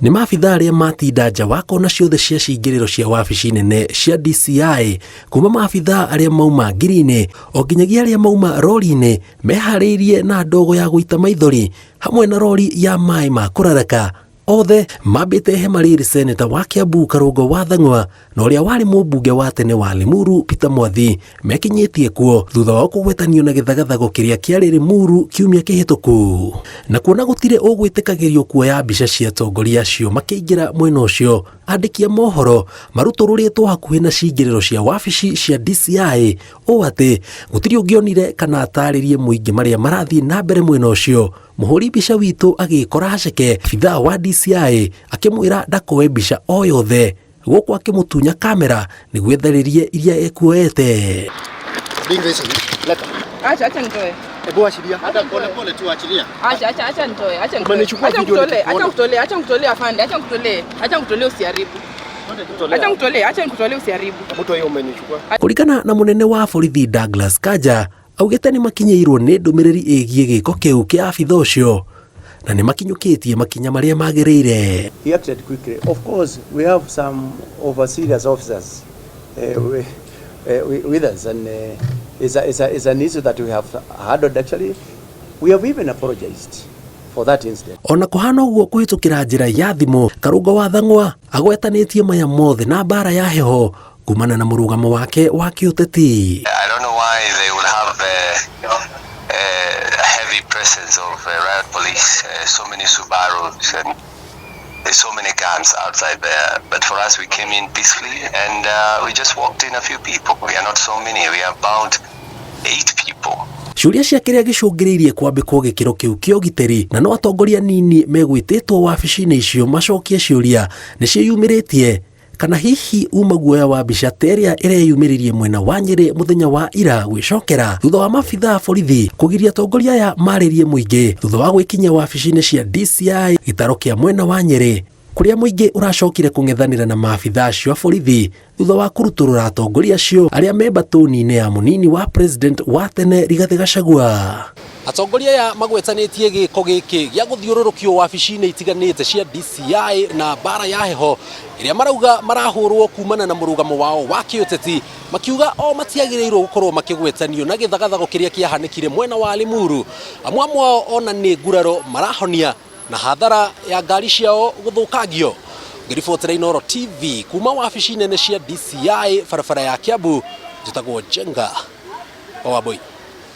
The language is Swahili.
Nĩ maabitha arĩa matinda nja wa kona ciothe cia cingĩrĩro cia wabici nene cia DCI, kuma maabitha arĩa mauma ngiri-inĩ o nginyagia arĩa mauma rori-inĩ meharĩirie na ndogo ya gũita maithori hamwe na rori ya maĩ ma kũraraka. Othe mambĩte hema rĩrĩ seneta wa Kiambu Karũngo wa Thang'wa na ũrĩa warĩ mũmbunge wa tene wa Limuru Peter Mwathi mekinyĩtie kuo thutha wa kũgwetanio na gĩthagathago kĩrĩa kĩarĩ Limuru kiumia kĩhĩtũku. Na kuona gũtirĩ ũgwĩtĩkagĩrio kuoya mbica cia atongoria acio makĩingĩra mwena ũcio, andĩki a mohoro marutũrũrĩtwo hakuhĩ na cingĩrĩro cia wabici cia DCI ũũ atĩ gũtirĩ ũngĩonire kana atarĩrie mũingĩ marĩa marathiĩ na mbere mwena ũcio. Mũhũri mbica witũ agĩkora haceke abithaa wa DCI akĩmwĩra ndakoe mbica o yothe, gũkũ akĩmũtunya kamera nĩguo etharĩrie iria ekuoete. Acha nitoe. Hebu achilia. Hata pole pole tu achilia. Acha nitoe. Acha nikutolee afande. Acha nikutolee usiharibu. Acha nikutolee usiharibu. Mtu hiyo umenichukua. Kũringana na mũnene wa borithi Douglas Kanja, augĩte nĩ makinyĩirwo nĩ ndũmĩrĩri ĩgiĩ gĩko kĩu kĩa abitha ũcio na nĩ makinyũkĩtie makinya marĩa magĩrĩire. He acted quickly. Of course, we have some over-serious officers with us, and it's an issue that we have handled. Actually, we have even apologized for that incident. Ona kũhana ũguo kũhĩtũkĩra njĩra ya thimũ, Karũngo wa Thang'wa agwetanĩtie maya mothe na mbara ya heho kumana na mũrũgamo wake wa kĩũteti. I don't know why they will have a heavy presence of riot police, so many Subarus and so many guns outside there. But for us, we came in peacefully and we just walked in a few people. We are not so many. We are about 8 people. Ciũria cia kĩrĩa gĩcũngĩrĩirie kwambĩkwo gĩkĩro kĩu kĩa ũgitĩri na no atongoria nini megwĩtĩtwo wabici-inĩ icio macokie ciũria nĩ ciĩyumĩrĩtie. Kana hihi uma guoya wa mbica terĩa ĩreyumĩririe mwena wa Nyĩrĩ mũthenya wa ira gwĩcokera thutha wa maabitha borithi kũgiria atongoria aya marĩrie mũingĩ thutha wa gwĩkinyia wabici-inĩ cia DCI gĩtaro kĩa mwena wa Nyĩrĩ, kũrĩa mũingĩ ũracokire kũng'ethanĩra na maabitha acio a borithi thutha wa kũrutũrũra atongoria acio arĩa me mbatũni-inĩ ya mũnini wa president wa tene Rigathĩ Gachagua. Atongoria aya magwetanĩtie gĩko gĩkĩ gĩa gũthiũrũrũkio wabici-inĩ itiganĩte cia DCI na mbara ya heho ĩrĩa marauga marahũrwo kumana na mũrũgamo wao wa kĩũteti, makiuga o matiagĩrĩirwo gũkorwo makĩgwetanio na gĩthagathago kĩrĩa kĩahanĩkire mwena wa Limuru. Amwe ao ona nĩ nguraro marahonia na hathara ya ngari ciao gũthũkangio. Ngĩribotera Inooro TV kuma wabici nene cia DCI barabara ya Kiambu, njĩtagwo Njenga Wambui.